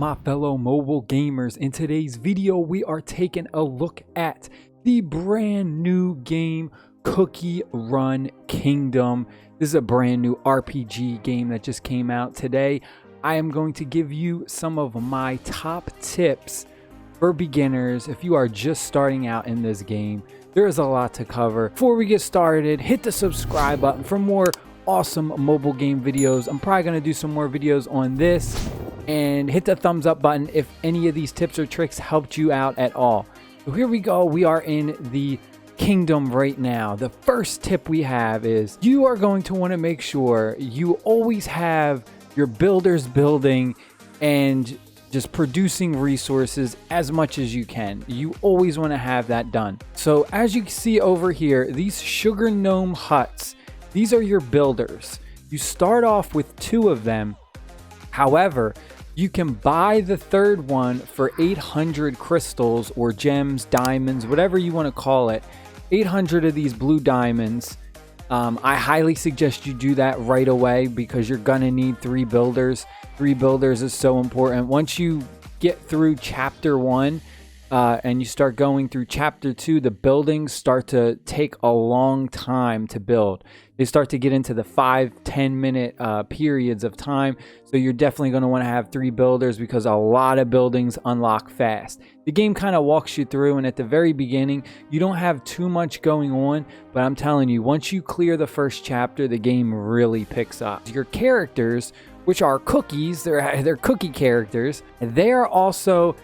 my fellow mobile gamers? In today's video we are taking a look at the brand new game Cookie Run Kingdom. This is a brand new RPG game that just came out today. I am going to give you some of my top tips for beginners if you are just starting out in this game. There is a lot to cover. Before we get started, hit the subscribe button for more awesome mobile game videos. I'm probably going to do some more videos on this, and hit the thumbs up button if any of these tips or tricks helped you out at all. So here we go. We are in the kingdom right now. The first tip we have is you are going to want to make sure you always have your builders building and just producing resources as much as you can. You always want to have that done. So as you can see over here, these sugar gnome huts, these are your builders. You start off with 2 of them. However, you can buy the third one for 800 crystals or gems, diamonds, whatever you want to call it. 800 of these blue diamonds. I highly suggest you do that right away because you're gonna need 3 builders. 3 builders is so important. Once you get through chapter 1 and you start going through chapter 2, the buildings start to take a long time to build. They start to get into the 5-10 minute periods of time. So you're definitely going to want to have 3 builders because a lot of buildings unlock fast. The game kind of walks you through, and at the very beginning, you don't have too much going on. But I'm telling you, once you clear the first chapter, the game really picks up. Your characters, which are cookies, they're cookie characters, they are also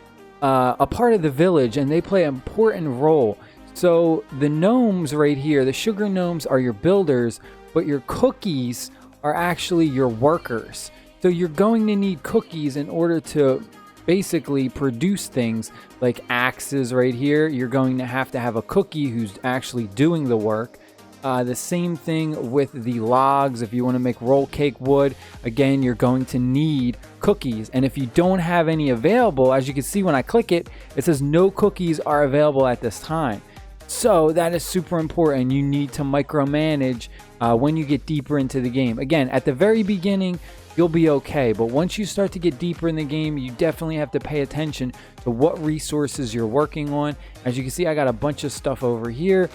a part of the village, and they play an important role. So the gnomes right here, the sugar gnomes, are your builders, but your cookies are actually your workers. So you're going to need cookies in order to basically produce things like axes right here. You're going to have a cookie who's actually doing the work. The same thing with the logs. If you want to make roll cake wood, again, you're going to need cookies. And if you don't have any available, as you can see when I click it, it says no cookies are available at this time. So that is super important. You need to micromanage when you get deeper into the game. Again, at the very beginning, you'll be okay. But once you start to get deeper in the game, you definitely have to pay attention to what resources you're working on. As you can see, I got a bunch of stuff over here.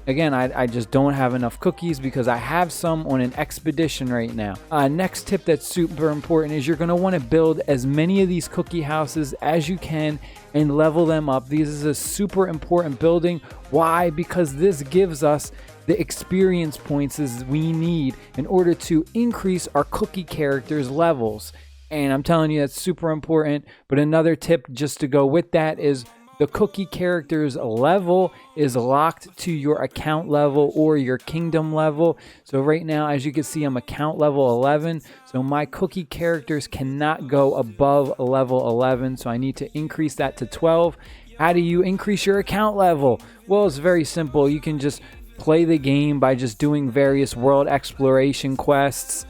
Again, I just don't have enough cookies because I have some on an expedition right now. Next tip that's super important is you're going to want to build as many of these cookie houses as you can and level them up. This is a super important building. Why? Because this gives us the experience points as we need in order to increase our cookie characters' levels. And I'm telling you, that's super important. But another tip just to go with that is the cookie character's level is locked to your account level or your kingdom level. So right now, as you can see, I'm account level 11. So my cookie characters cannot go above level 11. So I need to increase that to 12. How do you increase your account level? Well, it's very simple. You can just play the game by just doing various world exploration quests.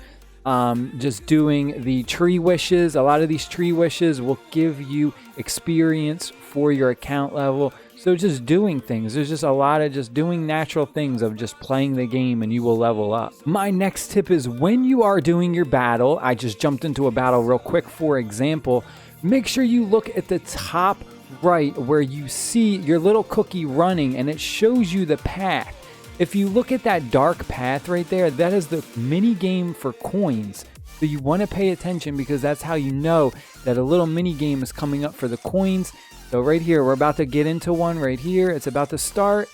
Just doing the tree wishes. A lot of these tree wishes will give you experience for your account level. So just doing things. There's just a lot of just doing natural things of just playing the game, and you will level up. My next tip is when you are doing your battle, I just jumped into a battle real quick for example, make sure you look at the top right where you see your little cookie running and it shows you the path. If you look at that dark path right there, that is the mini game for coins. So you want to pay attention because that's how you know that a little mini game is coming up for the coins. So right here, we're about to get into one right here. It's about to start,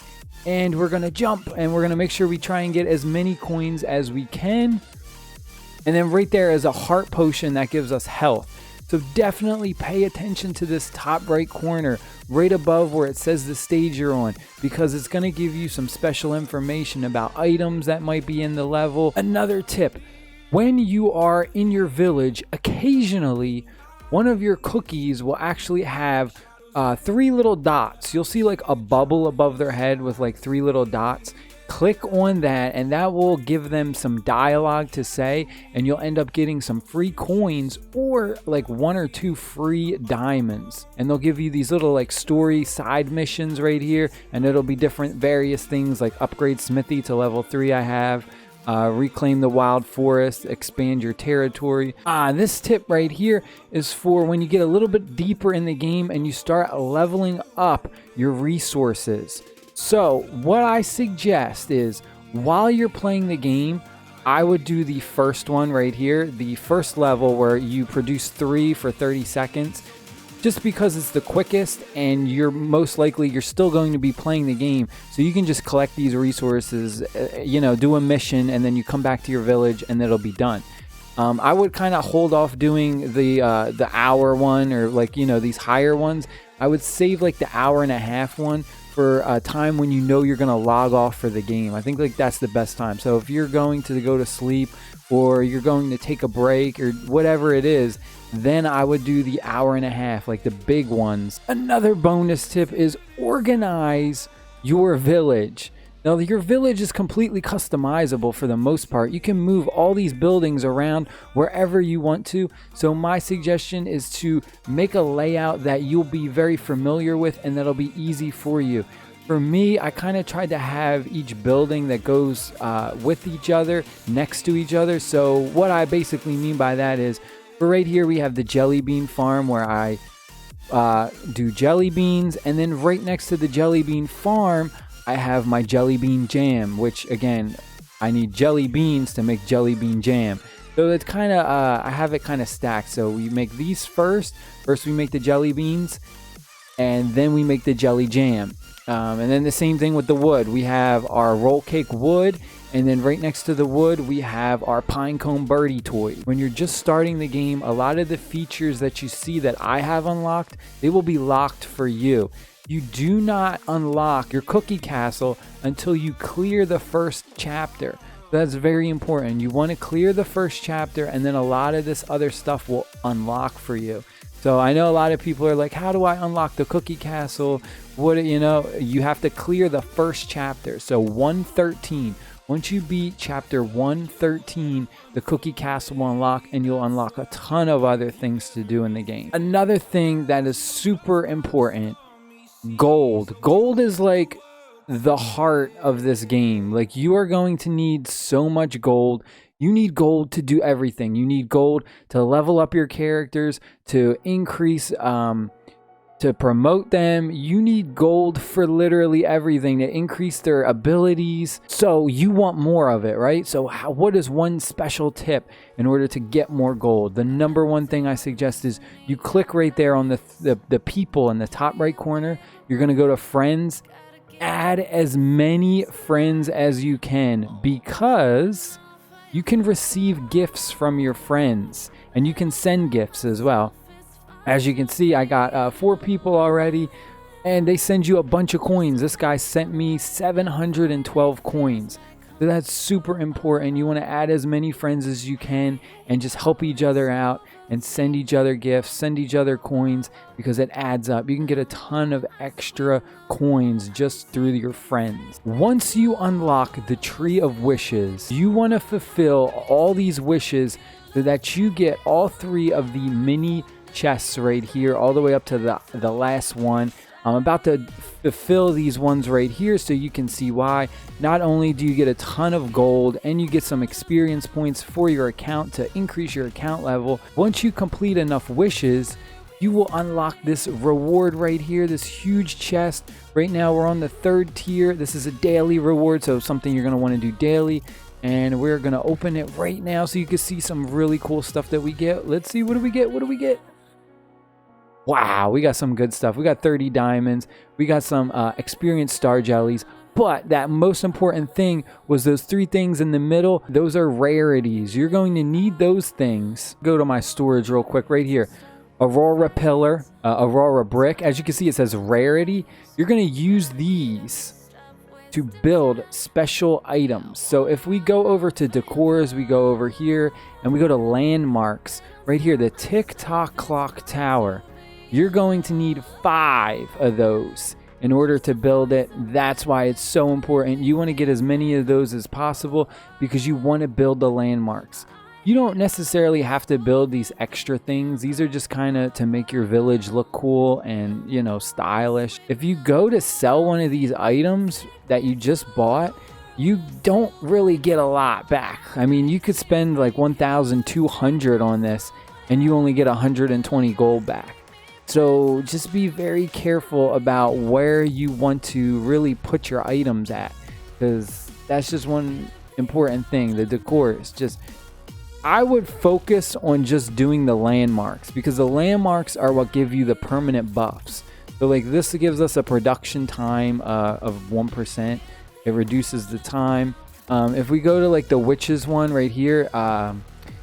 and we're going to jump, and we're going to make sure we try and get as many coins as we can. And then right there is a heart potion that gives us health. So definitely pay attention to this top right corner, right above where it says the stage you're on, because it's going to give you some special information about items that might be in the level. Another tip, when you are in your village, occasionally one of your cookies will actually have 3 little dots. You'll see like a bubble above their head with like 3 little dots. Click on that and that will give them some dialogue to say, and you'll end up getting some free coins or like 1 or 2 free diamonds. And they'll give you these little like story side missions right here, and it'll be different various things like upgrade smithy to level 3 I have, reclaim the wild forest, expand your territory. This tip right here is for when you get a little bit deeper in the game and you start leveling up your resources. So what I suggest is, while you're playing the game, I would do the first one right here, the first level where you produce 3 for 30 seconds, just because it's the quickest and you're still going to be playing the game. So you can just collect these resources, do a mission, and then you come back to your village and it'll be done. I would kind of hold off doing the hour one, or these higher ones. I would save like the hour and a half one for a time when you're going to log off for the game. I think that's the best time. So if you're going to go to sleep or you're going to take a break or whatever it is, then I would do the hour and a half, like the big ones. Another bonus tip is organize your village. Now, your village is completely customizable for the most part. You can move all these buildings around wherever you want to. So my suggestion is to make a layout that you'll be very familiar with and that'll be easy for you. For me, I kind of tried to have each building that goes with each other, next to each other. So what I basically mean by that is, for right here, we have the jelly bean farm where I do jelly beans. And then right next to the jelly bean farm, I have my jelly bean jam, which again, I need jelly beans to make jelly bean jam. So it's kind of, I have it kind of stacked. So we make these first. First we make the jelly beans, and then we make the jelly jam. And then the same thing with the wood. We have our roll cake wood, and then right next to the wood, we have our pinecone birdie toy. When you're just starting the game, a lot of the features that you see that I have unlocked, they will be locked for you. You do not unlock your cookie castle until you clear the first chapter. That's very important. You want to clear the first chapter, and then a lot of this other stuff will unlock for you. So I know a lot of people are like, how do I unlock the cookie castle? You have to clear the first chapter. So 113. Once you beat chapter 113, the cookie castle will unlock, and you'll unlock a ton of other things to do in the game. Another thing that is super important, gold. Gold is like the heart of this game. Like, you are going to need so much gold. You need gold to do everything. You need gold to level up your characters, to increase, to promote them. You need gold for literally everything, to increase their abilities. So you want more of it, right? So what is one special tip in order to get more gold? The number one thing I suggest is you click right there on the people in the top right corner. You're going to go to friends. Add as many friends as you can, because you can receive gifts from your friends, and you can send gifts as well. As you can see, I got 4 people already, and they send you a bunch of coins. This guy sent me 712 coins. So that's super important. You want to add as many friends as you can and just help each other out and send each other gifts, send each other coins, because it adds up. You can get a ton of extra coins just through your friends. Once you unlock the Tree of Wishes, you want to fulfill all these wishes so that you get all 3 of the mini chests right here, all the way up to the last one. I'm about to fulfill these ones right here so you can see why. Not only do you get a ton of gold, and you get some experience points for your account to increase your account level. Once you complete enough wishes, you will unlock this reward right here, this huge chest. Right now we're on the 3rd tier. This is a daily reward, so something you're going to want to do daily. And we're going to open it right now so you can see some really cool stuff that we get. Let's see, what do we get? What do we get? Wow, we got some good stuff. We got 30 diamonds. We got some experienced star jellies. But that most important thing was those 3 things in the middle. Those are rarities. You're going to need those things. Go to my storage real quick right here. Aurora pillar, Aurora brick. As you can see, it says rarity. You're going to use these to build special items. So if we go over to decors, we go over here and we go to landmarks. Right here, the tick-tock clock tower. You're going to need 5 of those in order to build it. That's why it's so important. You want to get as many of those as possible because you want to build the landmarks. You don't necessarily have to build these extra things. These are just kind of to make your village look cool and, stylish. If you go to sell one of these items that you just bought, you don't really get a lot back. I mean, you could spend like 1,200 on this and you only get 120 gold back. So just be very careful about where you want to really put your items at, because that's just one important thing. The decor is just, I would focus on just doing the landmarks, because the landmarks are what give you the permanent buffs. So like this gives us a production time of 1%. It reduces the time. If we go to like the witches one right here,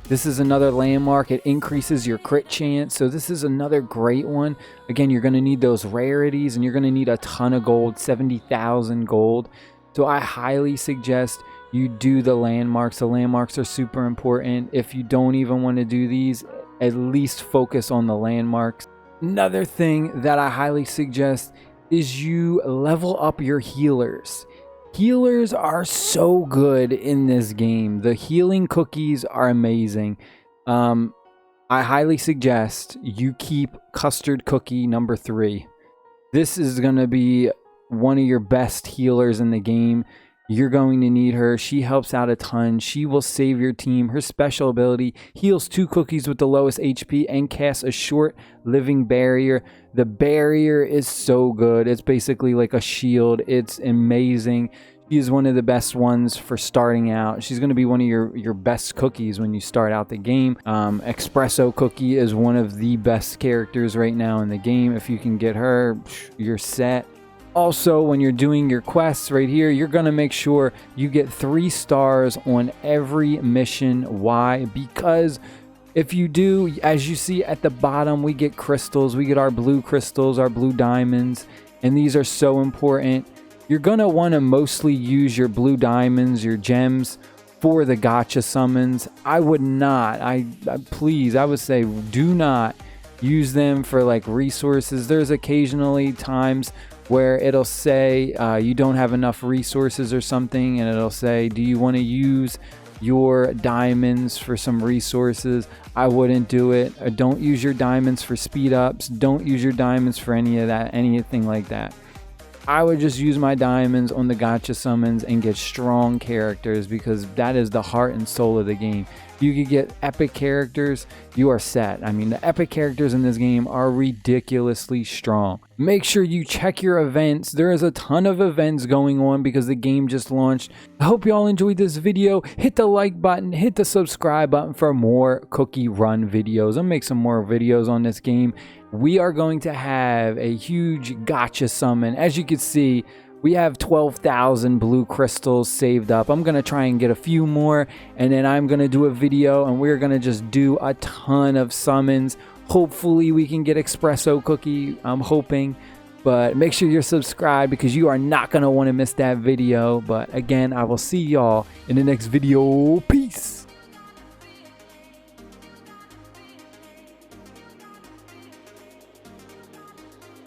this is another landmark. It increases your crit chance. So this is another great one. Again, you're going to need those rarities and you're going to need a ton of gold, 70,000 gold. So I highly suggest you do the landmarks. The landmarks are super important. If you don't even want to do these, at least focus on the landmarks. Another thing that I highly suggest is you level up your healers. Healers are so good in this game. The healing cookies are amazing. I highly suggest you keep custard cookie number 3. This is going to be one of your best healers in the game. You're going to need her. She helps out a ton. She will save your team. Her special ability heals 2 cookies with the lowest HP and casts a short living barrier. The barrier is so good. It's basically like a shield. It's amazing. She is one of the best ones for starting out. She's going to be one of your best cookies when you start out the game. Espresso Cookie is one of the best characters right now in the game. If you can get her, you're set. Also, when you're doing your quests right here, you're going to make sure you get 3 stars on every mission. Why? Because if you do, as you see at the bottom, we get crystals. We get our blue crystals, our blue diamonds, and these are so important. You're going to want to mostly use your blue diamonds, your gems, for the gacha summons. I would not. Please, I would say do not use them for like resources. There's occasionally times where it'll say you don't have enough resources or something, and it'll say, do you want to use your diamonds for some resources? I wouldn't do it. Don't use your diamonds for speed ups. Don't use your diamonds for any of that, anything like that. I would just use my diamonds on the gacha summons and get strong characters, because that is the heart and soul of the game. You could get epic characters, you are set. I mean, the epic characters in this game are ridiculously strong. Make sure you check your events. There is a ton of events going on because the game just launched. I hope y'all enjoyed this video. Hit the like button, hit the subscribe button for more cookie run videos. I'll make some more videos on this game. We are going to have a huge gacha summon. As you can see, we have 12,000 blue crystals saved up. I'm going to try and get a few more, and then I'm going to do a video, and we're going to just do a ton of summons. Hopefully we can get espresso cookie. I'm hoping. But make sure you're subscribed, because you are not going to want to miss that video. But again, I will see y'all in the next video. Peace.